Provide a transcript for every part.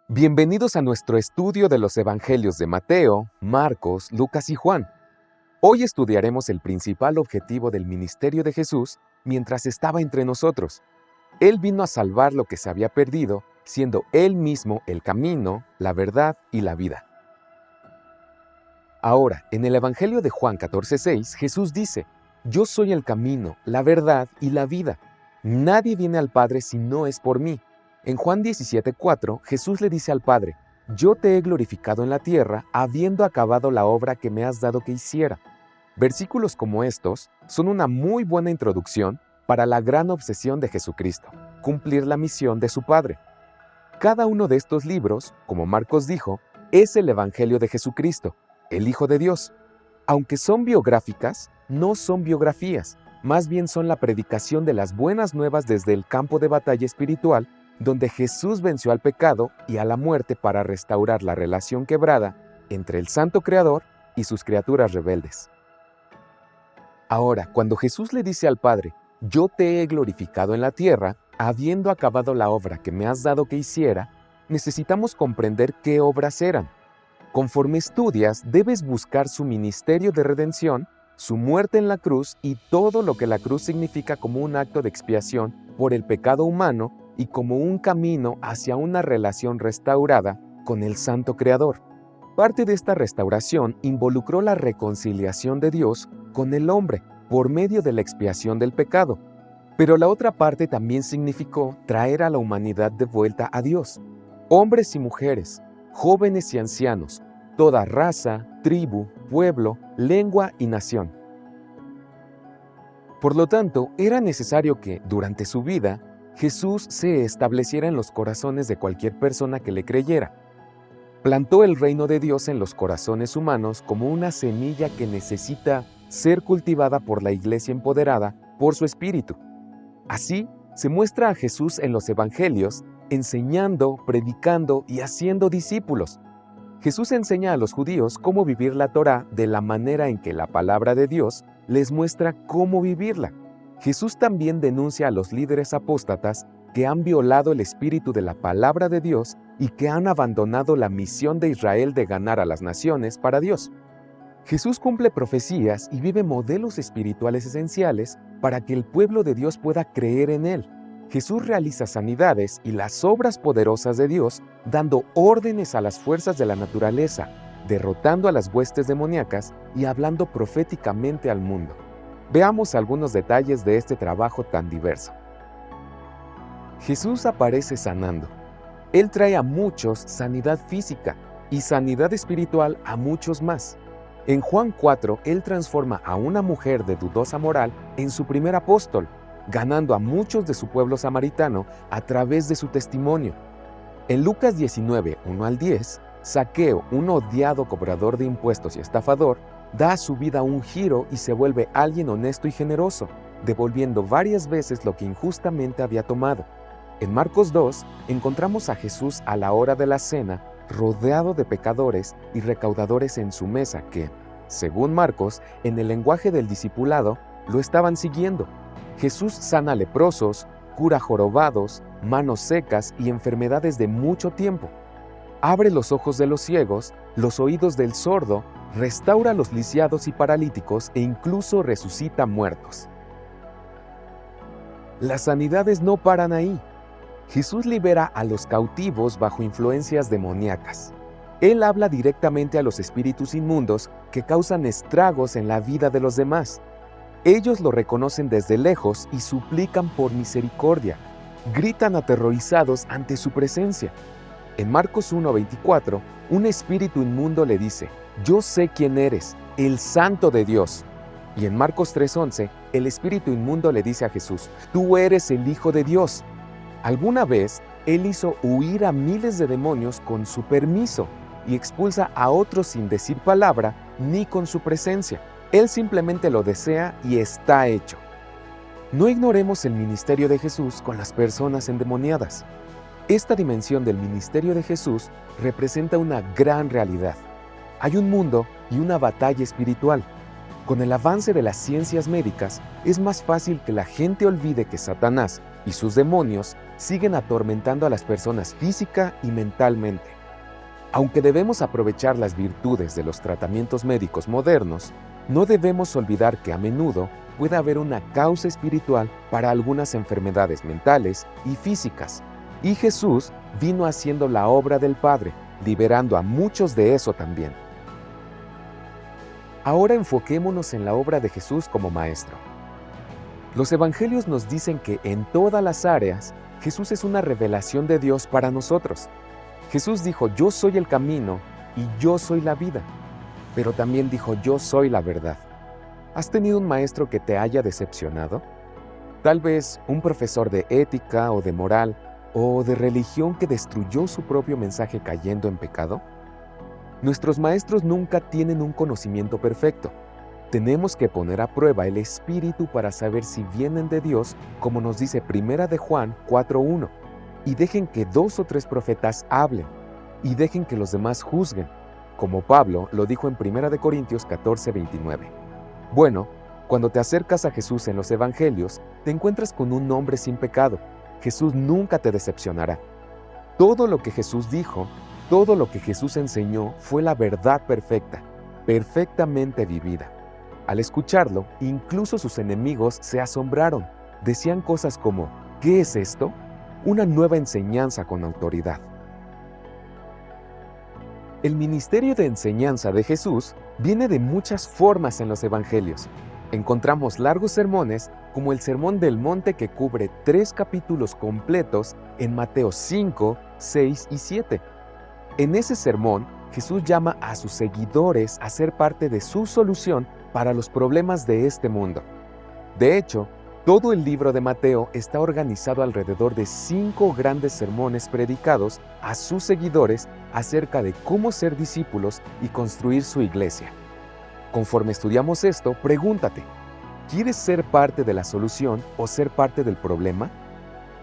Bienvenidos a nuestro estudio de los Evangelios de Mateo, Marcos, Lucas y Juan. Hoy estudiaremos el principal objetivo del ministerio de Jesús mientras estaba entre nosotros. Él vino a salvar lo que se había perdido, siendo Él mismo el camino, la verdad y la vida. Ahora, en el Evangelio de Juan 14:6, Jesús dice: «Yo soy el camino, la verdad y la vida. Nadie viene al Padre si no es por mí». En Juan 17:4, Jesús le dice al Padre: «Yo te he glorificado en la tierra, habiendo acabado la obra que me has dado que hiciera». Versículos como estos son una muy buena introducción para la gran obsesión de Jesucristo, cumplir la misión de su Padre. Cada uno de estos libros, como Marcos dijo, es el Evangelio de Jesucristo, el Hijo de Dios. Aunque son biográficas, no son biografías, más bien son la predicación de las buenas nuevas desde el campo de batalla espiritual, donde Jesús venció al pecado y a la muerte para restaurar la relación quebrada entre el Santo Creador y sus criaturas rebeldes. Ahora, cuando Jesús le dice al Padre: «Yo te he glorificado en la tierra, habiendo acabado la obra que me has dado que hiciera», necesitamos comprender qué obras eran. Conforme estudias, debes buscar su ministerio de redención, su muerte en la cruz y todo lo que la cruz significa como un acto de expiación por el pecado humano y como un camino hacia una relación restaurada con el Santo Creador. Parte de esta restauración involucró la reconciliación de Dios con el hombre por medio de la expiación del pecado. Pero la otra parte también significó traer a la humanidad de vuelta a Dios. Hombres y mujeres, jóvenes y ancianos, toda raza, tribu, pueblo, lengua y nación. Por lo tanto, era necesario que, durante su vida, Jesús se estableciera en los corazones de cualquier persona que le creyera. Plantó el reino de Dios en los corazones humanos como una semilla que necesita ser cultivada por la iglesia empoderada por su Espíritu. Así, se muestra a Jesús en los Evangelios, enseñando, predicando y haciendo discípulos. Jesús enseña a los judíos cómo vivir la Torá de la manera en que la palabra de Dios les muestra cómo vivirla. Jesús también denuncia a los líderes apóstatas que han violado el espíritu de la palabra de Dios y que han abandonado la misión de Israel de ganar a las naciones para Dios. Jesús cumple profecías y vive modelos espirituales esenciales para que el pueblo de Dios pueda creer en Él. Jesús realiza sanidades y las obras poderosas de Dios, dando órdenes a las fuerzas de la naturaleza, derrotando a las huestes demoníacas y hablando proféticamente al mundo. Veamos algunos detalles de este trabajo tan diverso. Jesús aparece sanando. Él trae a muchos sanidad física y sanidad espiritual a muchos más. En Juan 4, Él transforma a una mujer de dudosa moral en su primer apóstol, ganando a muchos de su pueblo samaritano a través de su testimonio. En Lucas 19, 1 al 10, Zaqueo, un odiado cobrador de impuestos y estafador, da a su vida un giro y se vuelve alguien honesto y generoso, devolviendo varias veces lo que injustamente había tomado. En Marcos 2, encontramos a Jesús a la hora de la cena, rodeado de pecadores y recaudadores en su mesa que, según Marcos, en el lenguaje del discipulado, lo estaban siguiendo. Jesús sana leprosos, cura jorobados, manos secas y enfermedades de mucho tiempo. Abre los ojos de los ciegos, los oídos del sordo, restaura a los lisiados y paralíticos e incluso resucita muertos. Las sanidades no paran ahí. Jesús libera a los cautivos bajo influencias demoníacas. Él habla directamente a los espíritus inmundos que causan estragos en la vida de los demás. Ellos lo reconocen desde lejos y suplican por misericordia. Gritan aterrorizados ante su presencia. En Marcos 1:24, un espíritu inmundo le dice: «Yo sé quién eres, el Santo de Dios». Y en Marcos 3:11, el espíritu inmundo le dice a Jesús: «Tú eres el Hijo de Dios». Alguna vez, Él hizo huir a miles de demonios con su permiso y expulsa a otros sin decir palabra ni con su presencia. Él simplemente lo desea y está hecho. No ignoremos el ministerio de Jesús con las personas endemoniadas. Esta dimensión del ministerio de Jesús representa una gran realidad. Hay un mundo y una batalla espiritual. Con el avance de las ciencias médicas, es más fácil que la gente olvide que Satanás y sus demonios siguen atormentando a las personas física y mentalmente. Aunque debemos aprovechar las virtudes de los tratamientos médicos modernos, no debemos olvidar que a menudo puede haber una causa espiritual para algunas enfermedades mentales y físicas, y Jesús vino haciendo la obra del Padre, liberando a muchos de eso también. Ahora enfoquémonos en la obra de Jesús como Maestro. Los evangelios nos dicen que en todas las áreas, Jesús es una revelación de Dios para nosotros. Jesús dijo, yo soy el camino y yo soy la vida, pero también dijo, yo soy la verdad. ¿Has tenido un maestro que te haya decepcionado? Tal vez un profesor de ética o de moral o de religión que destruyó su propio mensaje cayendo en pecado. Nuestros maestros nunca tienen un conocimiento perfecto. Tenemos que poner a prueba el espíritu para saber si vienen de Dios, como nos dice 1 de Juan 4:1. Y dejen que 2 o 3 profetas hablen, y dejen que los demás juzguen, como Pablo lo dijo en 1 de Corintios 14:29. Bueno, cuando te acercas a Jesús en los evangelios, te encuentras con un hombre sin pecado. Jesús nunca te decepcionará. Todo lo que Jesús dijo, todo lo que Jesús enseñó fue la verdad perfecta, perfectamente vivida. Al escucharlo, incluso sus enemigos se asombraron. Decían cosas como, ¿qué es esto? Una nueva enseñanza con autoridad. El ministerio de enseñanza de Jesús viene de muchas formas en los evangelios. Encontramos largos sermones como el Sermón del Monte que cubre 3 capítulos completos en Mateo 5, 6 y 7. En ese sermón, Jesús llama a sus seguidores a ser parte de su solución para los problemas de este mundo. De hecho, todo el libro de Mateo está organizado alrededor de 5 grandes sermones predicados a sus seguidores acerca de cómo ser discípulos y construir su iglesia. Conforme estudiamos esto, pregúntate, ¿quieres ser parte de la solución o ser parte del problema?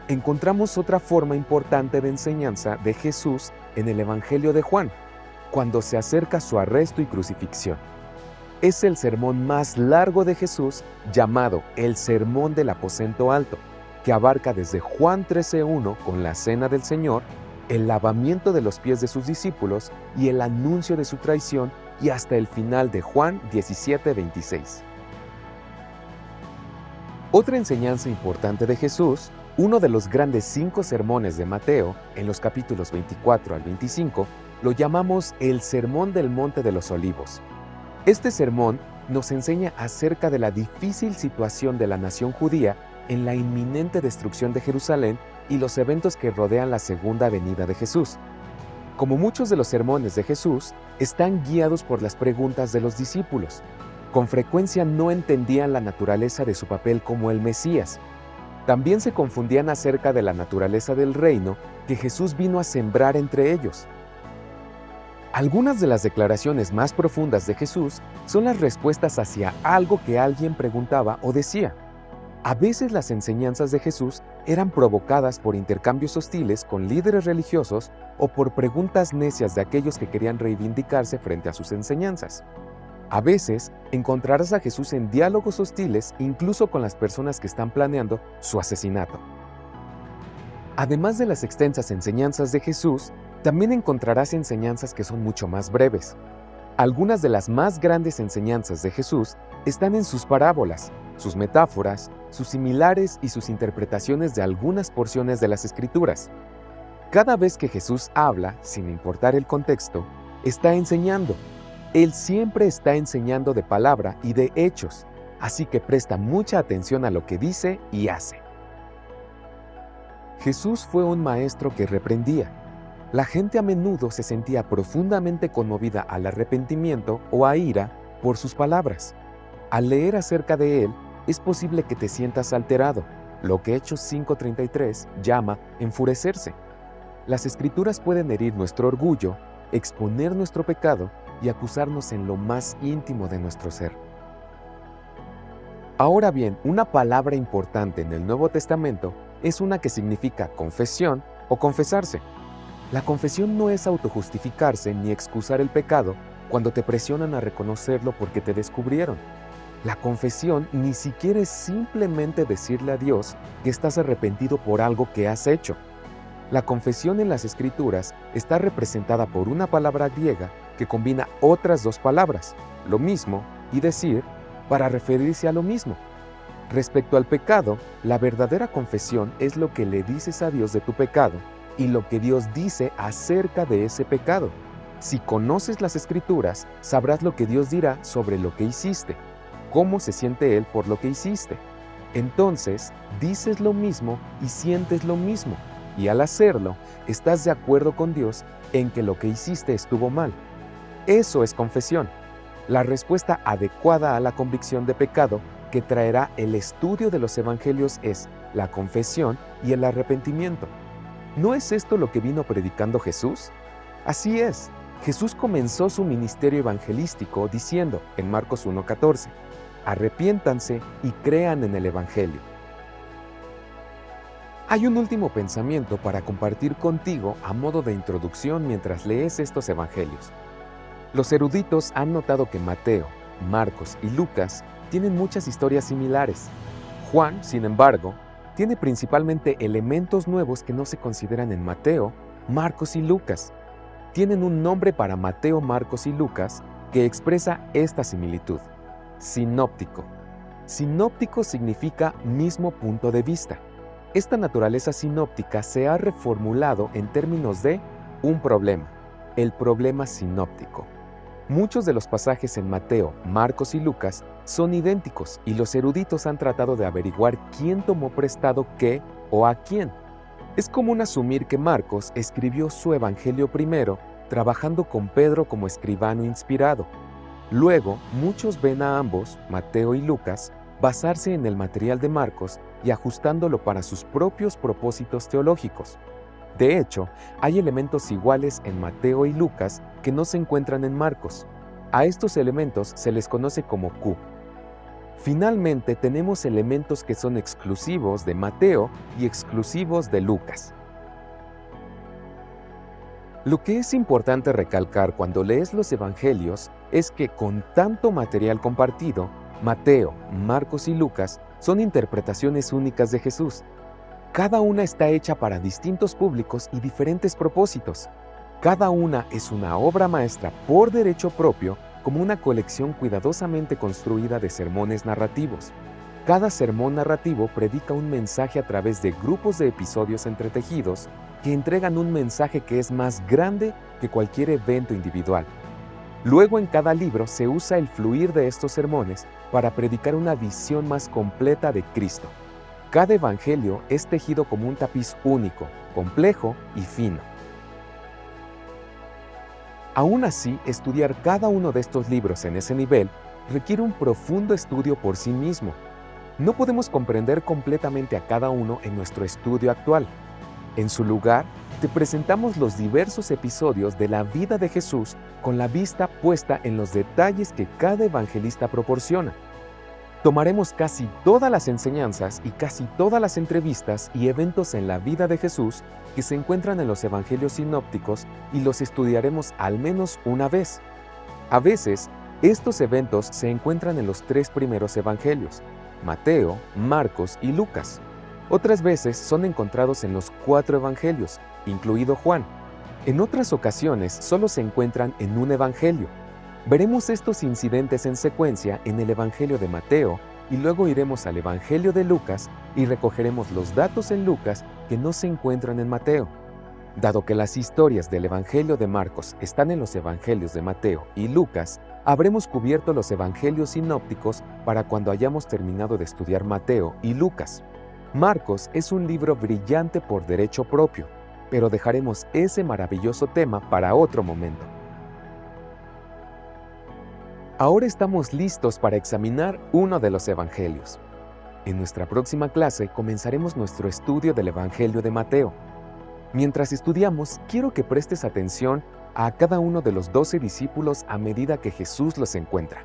Encontramos otra forma importante de enseñanza de Jesús en el Evangelio de Juan, cuando se acerca su arresto y crucifixión. Es el sermón más largo de Jesús, llamado el Sermón del Aposento Alto, que abarca desde Juan 13:1 con la Cena del Señor, el lavamiento de los pies de sus discípulos y el anuncio de su traición, y hasta el final de Juan 17:26. Otra enseñanza importante de Jesús, uno de los grandes 5 sermones de Mateo, en los capítulos 24 al 25, lo llamamos el Sermón del Monte de los Olivos. Este sermón nos enseña acerca de la difícil situación de la nación judía en la inminente destrucción de Jerusalén y los eventos que rodean la segunda venida de Jesús. Como muchos de los sermones de Jesús, están guiados por las preguntas de los discípulos. Con frecuencia no entendían la naturaleza de su papel como el Mesías. También se confundían acerca de la naturaleza del reino que Jesús vino a sembrar entre ellos. Algunas de las declaraciones más profundas de Jesús son las respuestas hacia algo que alguien preguntaba o decía. A veces las enseñanzas de Jesús eran provocadas por intercambios hostiles con líderes religiosos o por preguntas necias de aquellos que querían reivindicarse frente a sus enseñanzas. A veces encontrarás a Jesús en diálogos hostiles incluso con las personas que están planeando su asesinato. Además de las extensas enseñanzas de Jesús, también encontrarás enseñanzas que son mucho más breves. Algunas de las más grandes enseñanzas de Jesús están en sus parábolas, sus metáforas, sus similares y sus interpretaciones de algunas porciones de las Escrituras. Cada vez que Jesús habla, sin importar el contexto, está enseñando. Él siempre está enseñando de palabra y de hechos, así que presta mucha atención a lo que dice y hace. Jesús fue un maestro que reprendía. La gente a menudo se sentía profundamente conmovida al arrepentimiento o a ira por sus palabras. Al leer acerca de él, es posible que te sientas alterado, lo que Hechos 5:33 llama enfurecerse. Las Escrituras pueden herir nuestro orgullo, exponer nuestro pecado y acusarnos en lo más íntimo de nuestro ser. Ahora bien, una palabra importante en el Nuevo Testamento es una que significa confesión o confesarse. La confesión no es autojustificarse ni excusar el pecado cuando te presionan a reconocerlo porque te descubrieron. La confesión ni siquiera es simplemente decirle a Dios que estás arrepentido por algo que has hecho. La confesión en las Escrituras está representada por una palabra griega que combina otras dos palabras, lo mismo y decir, para referirse a lo mismo. Respecto al pecado, la verdadera confesión es lo que le dices a Dios de tu pecado y lo que Dios dice acerca de ese pecado. Si conoces las Escrituras, sabrás lo que Dios dirá sobre lo que hiciste, cómo se siente Él por lo que hiciste. Entonces, dices lo mismo y sientes lo mismo, y al hacerlo, estás de acuerdo con Dios en que lo que hiciste estuvo mal. Eso es confesión, la respuesta adecuada a la convicción de pecado que traerá el estudio de los evangelios es la confesión y el arrepentimiento. ¿No es esto lo que vino predicando Jesús? Así es, Jesús comenzó su ministerio evangelístico diciendo en Marcos 1:14, arrepiéntanse y crean en el evangelio. Hay un último pensamiento para compartir contigo a modo de introducción mientras lees estos evangelios. Los eruditos han notado que Mateo, Marcos y Lucas tienen muchas historias similares. Juan, sin embargo, tiene principalmente elementos nuevos que no se consideran en Mateo, Marcos y Lucas. Tienen un nombre para Mateo, Marcos y Lucas que expresa esta similitud: sinóptico. Sinóptico significa mismo punto de vista. Esta naturaleza sinóptica se ha reformulado en términos de un problema, el problema sinóptico. Muchos de los pasajes en Mateo, Marcos y Lucas son idénticos y los eruditos han tratado de averiguar quién tomó prestado qué o a quién. Es común asumir que Marcos escribió su evangelio primero, trabajando con Pedro como escribano inspirado. Luego, muchos ven a ambos, Mateo y Lucas, basarse en el material de Marcos y ajustándolo para sus propios propósitos teológicos. De hecho, hay elementos iguales en Mateo y Lucas que no se encuentran en Marcos. A estos elementos se les conoce como Q. Finalmente, tenemos elementos que son exclusivos de Mateo y exclusivos de Lucas. Lo que es importante recalcar cuando lees los evangelios es que con tanto material compartido, Mateo, Marcos y Lucas son interpretaciones únicas de Jesús. Cada una está hecha para distintos públicos y diferentes propósitos. Cada una es una obra maestra por derecho propio, como una colección cuidadosamente construida de sermones narrativos. Cada sermón narrativo predica un mensaje a través de grupos de episodios entretejidos que entregan un mensaje que es más grande que cualquier evento individual. Luego, en cada libro se usa el fluir de estos sermones para predicar una visión más completa de Cristo. Cada evangelio es tejido como un tapiz único, complejo y fino. Aún así, estudiar cada uno de estos libros en ese nivel requiere un profundo estudio por sí mismo. No podemos comprender completamente a cada uno en nuestro estudio actual. En su lugar, te presentamos los diversos episodios de la vida de Jesús con la vista puesta en los detalles que cada evangelista proporciona. Tomaremos casi todas las enseñanzas y casi todas las entrevistas y eventos en la vida de Jesús que se encuentran en los evangelios sinópticos y los estudiaremos al menos una vez. A veces, estos eventos se encuentran en los 3 primeros evangelios, Mateo, Marcos y Lucas. Otras veces son encontrados en los 4 evangelios, incluido Juan. En otras ocasiones solo se encuentran en un evangelio. Veremos estos incidentes en secuencia en el Evangelio de Mateo y luego iremos al Evangelio de Lucas y recogeremos los datos en Lucas que no se encuentran en Mateo. Dado que las historias del Evangelio de Marcos están en los Evangelios de Mateo y Lucas, habremos cubierto los Evangelios sinópticos para cuando hayamos terminado de estudiar Mateo y Lucas. Marcos es un libro brillante por derecho propio, pero dejaremos ese maravilloso tema para otro momento. Ahora estamos listos para examinar uno de los evangelios. En nuestra próxima clase comenzaremos nuestro estudio del Evangelio de Mateo. Mientras estudiamos, quiero que prestes atención a cada uno de los 12 discípulos a medida que Jesús los encuentra.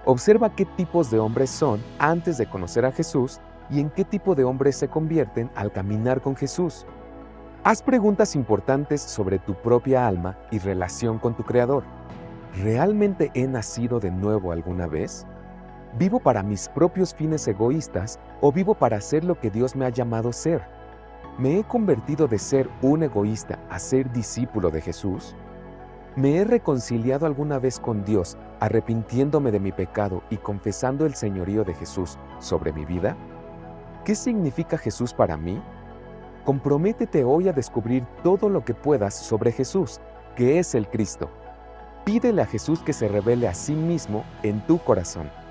Observa qué tipos de hombres son antes de conocer a Jesús y en qué tipo de hombres se convierten al caminar con Jesús. Haz preguntas importantes sobre tu propia alma y relación con tu Creador. ¿Realmente he nacido de nuevo alguna vez? ¿Vivo para mis propios fines egoístas o vivo para ser lo que Dios me ha llamado ser? ¿Me he convertido de ser un egoísta a ser discípulo de Jesús? ¿Me he reconciliado alguna vez con Dios, arrepintiéndome de mi pecado y confesando el señorío de Jesús sobre mi vida? ¿Qué significa Jesús para mí? Comprométete hoy a descubrir todo lo que puedas sobre Jesús, que es el Cristo. Pídele a Jesús que se revele a sí mismo en tu corazón.